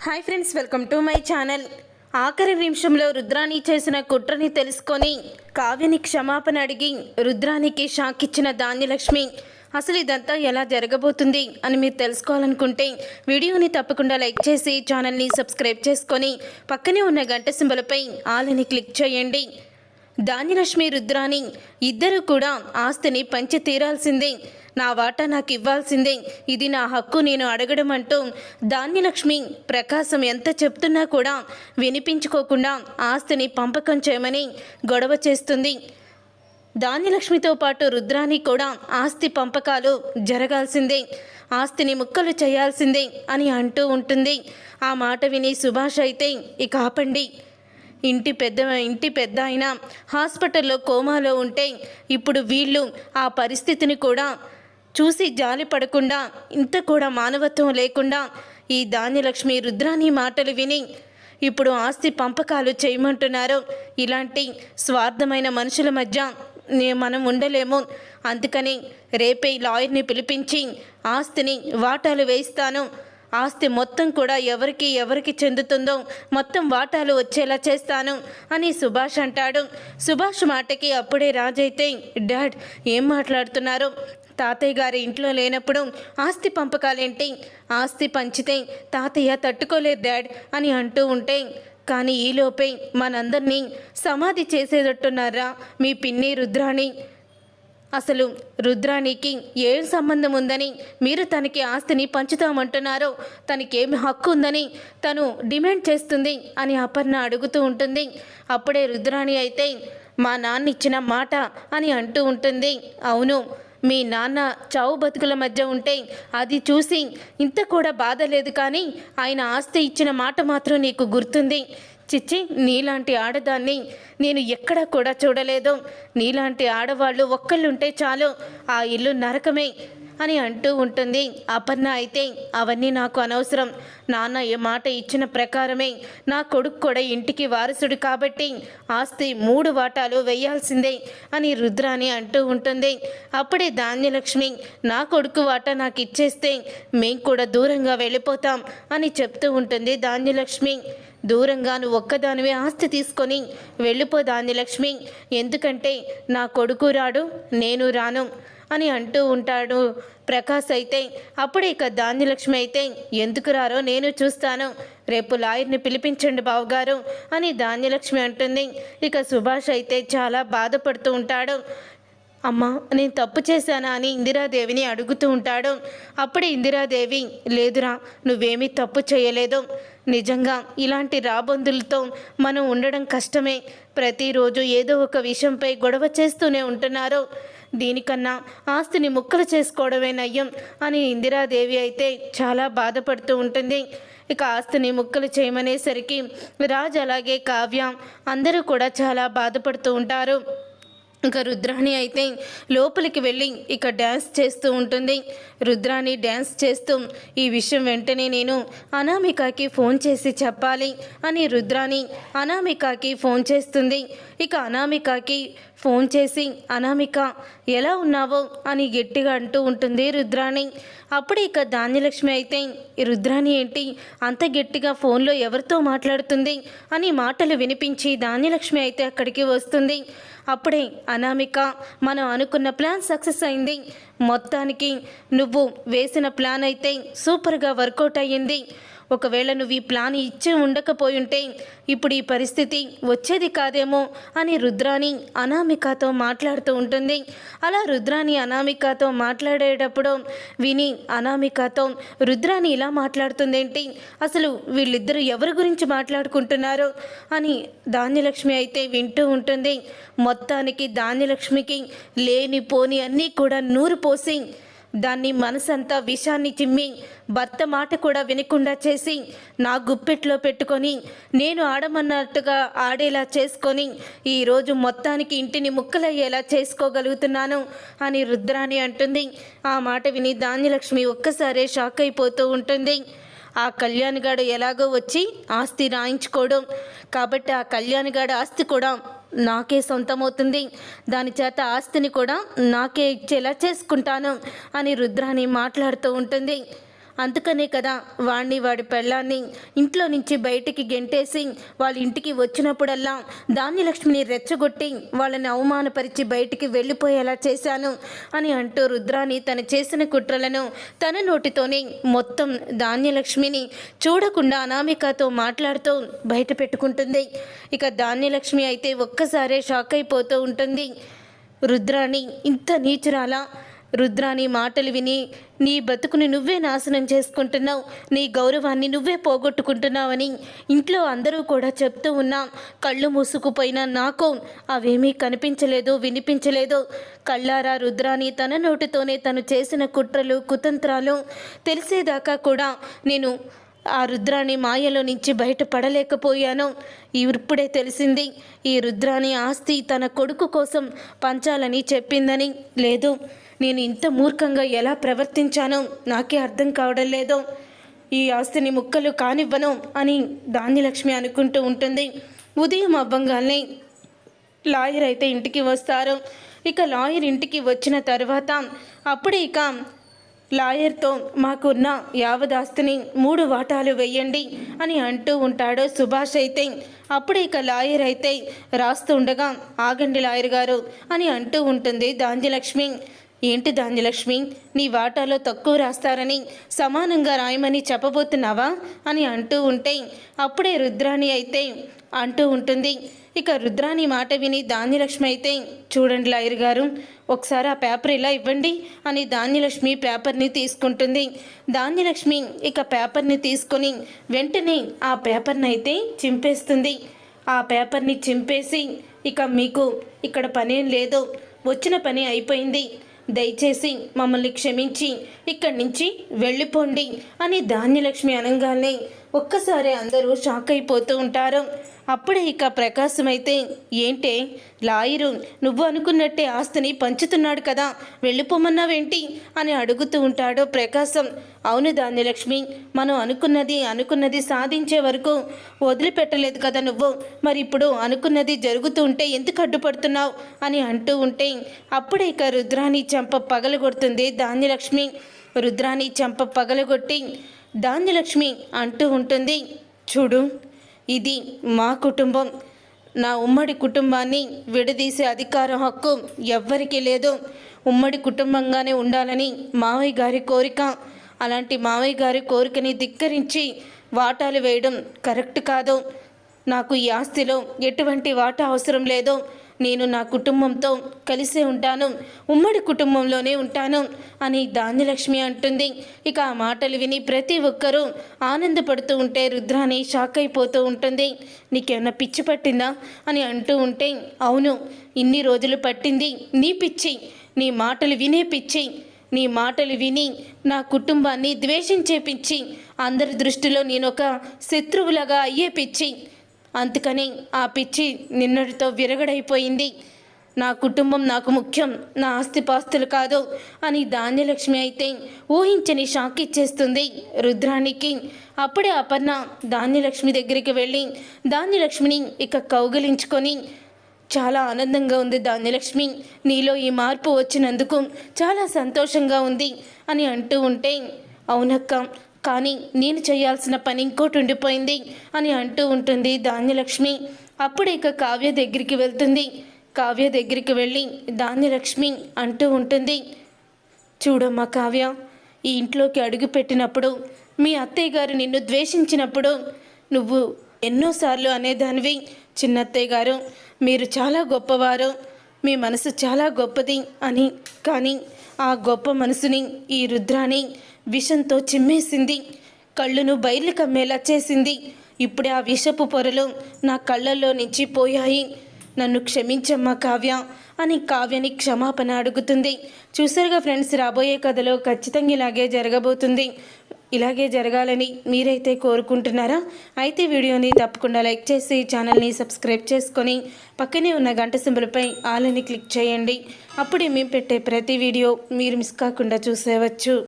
Hi friends, welcome to my channel. ఆఖరి నిమిషంలో రుద్రాణి చేసిన కుట్రని తెలుసుకొని కావ్యని క్షమాపణ అడిగి రుద్రానికి షాక్ ఇచ్చిన ధాన్యలక్ష్మి. అసలు ఇదంతా ఎలా జరగబోతుంది అని మీరు తెలుసుకోవాలనుకుంటే వీడియోని తప్పకుండా లైక్ చేసి ఛానల్ని సబ్స్క్రైబ్ చేసుకొని పక్కనే ఉన్న గంట సింబలపై ఆల్ అని క్లిక్ చేయండి. ధాన్యలక్ష్మి రుద్రాణి ఇద్దరు కూడా ఆస్తిని పంచి తీరాల్సిందే, నా వాటా నాకు ఇవ్వాల్సిందే, ఇది నా హక్కు, నేను అడగడం అంటూ ధాన్యలక్ష్మి ప్రకాశం ఎంత చెప్తున్నా కూడా వినిపించుకోకుండా ఆస్తిని పంపకం చేయమని గొడవ చేస్తుంది. ధాన్యలక్ష్మితో పాటు రుద్రాణి కూడా ఆస్తి పంపకాలు జరగాల్సిందే, ఆస్తిని ముక్కలు చేయాల్సిందే అని అంటూ ఉంటుంది. ఆ మాట విని సుభాష్ అయితే ఇక ఆపండి, ఇంటి పెద్ద అయినా హాస్పిటల్లో కోమాలో ఉంటే ఇప్పుడు వీళ్ళు ఆ పరిస్థితిని కూడా చూసి జాలి పడకుండా, ఇంత కూడా మానవత్వం లేకుండా ఈ ధాన్యలక్ష్మి రుద్రాణి మాటలు విని ఇప్పుడు ఆస్తి పంపకాలు చేయమంటున్నారు. ఇలాంటి స్వార్థమైన మనుషుల మధ్య మనం ఉండలేము. అందుకని రేపే లాయర్ని పిలిపించి ఆస్తిని వాటాలు వేయిస్తాను, ఆస్తి మొత్తం కూడా ఎవరికి చెందుతుందో మొత్తం వాటాలు వచ్చేలా చేస్తాను అని సుభాష్ అంటాడు. సుభాష్ మాటకి అప్పుడే రాజైతే, డాడ్ ఏం మాట్లాడుతున్నారు, తాతయ్య గారి ఇంట్లో లేనప్పుడు ఆస్తి పంపకాలేంటి, ఆస్తి పంచితే తాతయ్య తట్టుకోలేరు డాడ్ అని అంటూ ఉంటే, కానీ ఈలోపే మనందరినీ సమాధి చేసేటట్టున్నారా మీ పిన్ని రుద్రాణి. అసలు రుద్రాణికి ఏం సంబంధం ఉందని మీరు తనకి ఆస్తిని పంచుతామంటున్నారో, తనకేమి హక్కు ఉందని తను డిమాండ్ చేస్తుంది అని అపర్ణ అడుగుతూ ఉంటుంది. అప్పుడే రుద్రాణి అయితే, మా నాన్న ఇచ్చిన మాట అని అంటూ ఉంటుంది. అవును, మీ నాన్న చావు బతుకుల మధ్య ఉంటే అది చూసి ఇంత కూడా బాధ లేదు, కానీ ఆయన ఆస్తి ఇచ్చిన మాట మాత్రం నీకు గుర్తుంది. చిచ్చి, నీలాంటి ఆడదాన్ని నేను ఎక్కడా కూడా చూడలేదు, నీలాంటి ఆడవాళ్ళు ఒక్కళ్ళుంటే చాలు, ఆ ఇల్లు నరకమే అని అంటూ ఉంటుంది. అపర్ణ అయితే, అవన్నీ నాకు అనవసరం, నాన్న ఏ మాట ఇచ్చిన ప్రకారమే నా కొడుకు కూడా ఇంటికి వారసుడు కాబట్టి ఆస్తి 3 వాటాలు వేయాల్సిందే అని రుద్రాణి అంటూ ఉంటుంది. అప్పుడే ధాన్యలక్ష్మి, నా కొడుకు వాటా నాకు ఇచ్చేస్తే మేం కూడా దూరంగా వెళ్ళిపోతాం అని చెప్తూ ఉంటుంది. ధాన్యలక్ష్మి, దూరంగా నువ్వు ఒక్కదానివే ఆస్తి తీసుకొని వెళ్ళిపో ధాన్యలక్ష్మి, ఎందుకంటే నా కొడుకు రాడు, నేను రాను అని అంటూ ఉంటాడు ప్రకాష్. అయితే అప్పుడే ఇక ధాన్యలక్ష్మి అయితే, ఎందుకు రారో నేను చూస్తాను, రేపు లాయర్ని పిలిపించండి బావగారు అని ధాన్యలక్ష్మి అంటుంది. ఇక సుభాష్ అయితే చాలా బాధపడుతూ ఉంటాడు. అమ్మా, నేను తప్పు చేశానా అని ఇందిరాదేవిని అడుగుతూ ఉంటాడు. అప్పుడే ఇందిరాదేవి, లేదురా, నువ్వేమీ తప్పు చేయలేదు, నిజంగా ఇలాంటి రాబందులతో మనం ఉండడం కష్టమే, ప్రతిరోజు ఏదో ఒక విషయంపై గొడవ చేస్తూనే ఉంటున్నారు, దీనికన్నా ఆస్తిని ముక్కలు చేసుకోవడమే నయ్యం అని ఇందిరాదేవి అయితే చాలా బాధపడుతూ ఉంటుంది. ఇక ఆస్తిని ముక్కలు చేయమనేసరికి రాజ్ అలాగే కావ్య అందరూ కూడా చాలా బాధపడుతూ ఉంటారు. ఇక రుద్రాణి అయితే లోపలికి వెళ్ళి ఇక డ్యాన్స్ చేస్తూ ఉంటుంది. రుద్రాణి డ్యాన్స్ చేస్తూ, ఈ విషయం వెంటనే నేను అనామికకి ఫోన్ చేసి చెప్పాలి అని రుద్రాణి అనామికకి ఫోన్ చేస్తుంది. ఇక అనామికకి ఫోన్ చేసి, అనామిక ఎలా ఉన్నావో అని గట్టిగా అంటూ ఉంటుంది రుద్రాణి. అప్పుడే ఇక ధాన్యలక్ష్మి అయితే, రుద్రాణి ఏంటి అంత గట్టిగా ఫోన్లో ఎవరితో మాట్లాడుతుంది అని మాటలు వినిపించి ధాన్యలక్ష్మి అయితే అక్కడికి వస్తుంది. అప్పుడే అనామిక, మనం అనుకున్న ప్లాన్ సక్సెస్ అయింది, మొత్తానికి నువ్వు వేసిన ప్లాన్ అయితే సూపర్గా వర్కౌట్ అయ్యింది, ఒకవేళ నువ్వు ఈ ప్లాన్ ఇచ్చి ఉండకపోయుంటే ఇప్పుడు ఈ పరిస్థితి వచ్చేది కాదేమో అని రుద్రాణి అనామికతో మాట్లాడుతూ ఉంటుంది. అలా రుద్రాణి అనామికతో మాట్లాడేటప్పుడు విని అనామికతో, రుద్రాణి ఇలా మాట్లాడుతుందేంటి, అసలు వీళ్ళిద్దరూ ఎవరి గురించి మాట్లాడుకుంటున్నారు అని ధాన్యలక్ష్మి అయితే వింటూ ఉంటుంది. మొత్తానికి ధాన్యలక్ష్మికి లేనిపోని అన్నీ కూడా నూరు పోసి దాన్ని మనసంతా విషాన్ని చిమ్మి భర్త మాట కూడా వినకుండా చేసి నా గుప్పెట్లో పెట్టుకొని నేను ఆడమన్నట్టుగా ఆడేలా చేసుకొని ఈరోజు మొత్తానికి ఇంటిని ముక్కలయ్యేలా చేసుకోగలుగుతున్నాను అని రుద్రాణి అంటుంది. ఆ మాట విని ధాన్యలక్ష్మి ఒక్కసారే షాక్ అయిపోతూ ఉంటుంది. ఆ కళ్యాణ్గాడు ఎలాగో వచ్చి ఆస్తి రాయించుకోవడం కాబట్టి ఆ కళ్యాణ్గాడు ఆస్తి కూడా నాకే సొంతమవుతుంది, దాని చేత ఆస్తిని కూడా నాకే ఇచ్చేలా చేసుకుంటాను అని రుద్రాణి మాట్లాడుతూ ఉంటుంది. అందుకనే కదా వాడిని వాడి పెళ్ళాన్ని ఇంట్లో నుంచి బయటికి గెంటేసి వాళ్ళ ఇంటికి వచ్చినప్పుడల్లా ధాన్యలక్ష్మిని రెచ్చగొట్టి వాళ్ళని అవమానపరిచి బయటికి వెళ్ళిపోయేలా చేశాను అని అంటూ రుద్రాణి తను చేసిన కుట్రలను తన నోటితోనే మొత్తం ధాన్యలక్ష్మిని చూడకుండా అనామికతో మాట్లాడుతూ బయట పెట్టుకుంటుంది. ఇక ధాన్యలక్ష్మి అయితే ఒక్కసారే షాక్ అయిపోతూ ఉంటుంది. రుద్రాణి ఇంత నీచురాలా? రుద్రాణి మాటలు విని నీ బతుకుని నువ్వే నాశనం చేసుకుంటున్నావు, నీ గౌరవాన్ని నువ్వే పోగొట్టుకుంటున్నావని ఇంట్లో అందరూ కూడా చెప్తూ ఉన్నా కళ్ళు మూసుకుపోయినా నాకు అవేమీ కనిపించలేదు, వినిపించలేదు. కళ్ళారా రుద్రాణి తన నోటితోనే తను చేసిన కుట్రలు కుతంత్రాలు తెలిసేదాకా కూడా నేను ఆ రుద్రాణి మాయలో నుంచి బయటపడలేకపోయాను. ఇప్పుడే తెలిసింది ఈ రుద్రాణి ఆస్తి తన కొడుకు కోసం పంచాలని చెప్పిందని. లేదు, నేను ఇంత మూర్ఖంగా ఎలా ప్రవర్తించానో నాకే అర్థం కావడం లేదు. ఈ ఆస్తిని ముక్కలు కానివ్వను అని ధాన్యలక్ష్మి అనుకుంటూ ఉంటుంది. ఉదయం అవ్వంగానే లాయర్ అయితే ఇంటికి వస్తారు. ఇక లాయర్ ఇంటికి వచ్చిన తర్వాత అప్పుడే ఇక లాయర్తో మాకున్న యావదాస్తిని 3 వాటాలు వెయ్యండి అని అంటూ ఉంటాడు సుభాష్ అయితే. అప్పుడే ఇక లాయర్ అయితే రాస్తూ ఉండగా ఆగండి లాయర్ గారు అని అంటూ ఉంటుంది ధాన్యలక్ష్మి. ఏంటి ధాన్యలక్ష్మి, నీ వాటాలో తక్కువ రాస్తారని సమానంగా రాయమని చెప్పబోతున్నావా అని అంటూ ఉంటే అప్పుడే రుద్రాణి అయితే అంటూ ఉంటుంది. ఇక రుద్రాణి మాట విని ధాన్యలక్ష్మి అయితే చూడండి లాయర్ గారు, ఒకసారి ఆ పేపర్ ఇలా ఇవ్వండి అని ధాన్యలక్ష్మి పేపర్ని తీసుకుంటుంది. ధాన్యలక్ష్మి ఇక పేపర్ని తీసుకొని వెంటనే ఆ పేపర్ని అయితే చింపేస్తుంది. ఆ పేపర్ని చింపేసి ఇక మీకు ఇక్కడ పనేం లేదు, వచ్చిన పని అయిపోయింది, దయచేసి మమ్మల్ని క్షమించి ఇక్కడి నుంచి వెళ్ళిపోండి అని ధాన్యలక్ష్మి అనగానే ఒక్కసారి అందరూ షాక్ అయిపోతూ ఉంటారు. అప్పుడే ఇక ప్రకాశం అయితే ఏంటే లాయరు నువ్వు అనుకున్నట్టే ఆస్తిని పంచుతున్నాడు కదా, వెళ్ళిపోమన్నావేంటి అని అడుగుతూ ఉంటాడు ప్రకాశం. అవును ధాన్యలక్ష్మి, మనం అనుకున్నది సాధించే వరకు వదిలిపెట్టలేదు కదా నువ్వు, మరి ఇప్పుడు అనుకున్నది జరుగుతూ ఉంటే ఎందుకు అడ్డుపడుతున్నావు అని అంటూ ఉంటే అప్పుడే ఇక రుద్రాణి చెంప పగలగొడుతుంది ధాన్యలక్ష్మి. రుద్రాణి చెంప పగలగొట్టి ధాన్యలక్ష్మి అంటూ ఉంటుంది, చూడు ఇది మా కుటుంబం, నా ఉమ్మడి కుటుంబాన్ని విడదీసే అధికారం హక్కు ఎవ్వరికీ లేదు. ఉమ్మడి కుటుంబంగానే ఉండాలని మావయ్య గారి కోరిక. అలాంటి మావయ్య గారి కోరికని ధిక్కరించి వాటాలు వేయడం కరెక్ట్ కాదు. నాకు ఈ ఆస్తిలో ఎటువంటి వాటా అవసరం లేదు. నేను నా కుటుంబంతో కలిసే ఉంటాను, ఉమ్మడి కుటుంబంలోనే ఉంటాను అని ధాన్యలక్ష్మి అంటుంది. ఇక ఆ మాటలు విని ప్రతి ఒక్కరూ ఆనందపడుతూ ఉంటే రుద్రాణి షాక్ అయిపోతూ ఉంటుంది. నీకేమన్నా పిచ్చి పట్టిందా అని అంటూ ఉంటే అవును, ఇన్ని రోజులు పట్టింది నీ పిచ్చి, నీ మాటలు వినే పిచ్చి, నీ మాటలు విని నా కుటుంబాన్ని ద్వేషించే పిచ్చి, అందరి దృష్టిలో నేను ఒక శత్రువులాగా అయ్యే పిచ్చి. అందుకని ఆ పిచ్చి నిన్నటితో విరగడైపోయింది. నా కుటుంబం నాకు ముఖ్యం, నా ఆస్తిపాస్తులు కాదు అని ధాన్యలక్ష్మి అయితే ఊహించని షాక్ ఇచ్చేస్తుంది రుద్రాణికి. అప్పుడే అపర్ణ ధాన్యలక్ష్మి దగ్గరికి వెళ్ళి ధాన్యలక్ష్మిని ఇక కౌగిలించుకొని చాలా ఆనందంగా ఉంది ధాన్యలక్ష్మి, నీలో ఈ మార్పు వచ్చినందుకు చాలా సంతోషంగా ఉంది అని అంటూ ఉంటే అవునక్క, కానీ నేను చేయాల్సిన పని ఇంకోటి ఉండిపోయింది అని అంటూ ఉంటుంది ధాన్యలక్ష్మి. అప్పుడు ఇక కావ్య దగ్గరికి వెళ్తుంది. కావ్య దగ్గరికి వెళ్ళి ధాన్యలక్ష్మి అంటూ ఉంటుంది, చూడమ్మా కావ్య, ఈ ఇంట్లోకి అడుగు పెట్టినప్పుడు మీ అత్తయ్య గారు నిన్ను ద్వేషించినప్పుడు నువ్వు ఎన్నోసార్లు అనేదానివి, చిన్నత్తయ్య గారు మీరు చాలా గొప్పవారు, మీ మనసు చాలా గొప్పది అని. కానీ ఆ గొప్ప మనసుని ఈ రుద్రాణి విషంతో చిమ్మేసింది, కళ్ళును బయలు కమ్మేలా చేసింది. ఇప్పుడే ఆ విషపు పొరలు నా కళ్ళల్లో నుంచి పోయాయి, నన్ను క్షమించమ్మా కావ్య అని కావ్యని క్షమాపణ అడుగుతుంది. చూసారుగా ఫ్రెండ్స్, రాబోయే కథలో ఖచ్చితంగా ఇలాగే జరగబోతుంది. ఇలాగే జరగాలని మీరైతే కోరుకుంటున్నారా? అయితే వీడియోని తప్పకుండా లైక్ చేసి ఛానల్ని సబ్స్క్రైబ్ చేసుకొని పక్కనే ఉన్న గంట సింబల్పై ఆల్ అని క్లిక్ చేయండి. అప్పుడే మేము పెట్టే ప్రతి వీడియో మీరు మిస్ కాకుండా చూసేవచ్చు.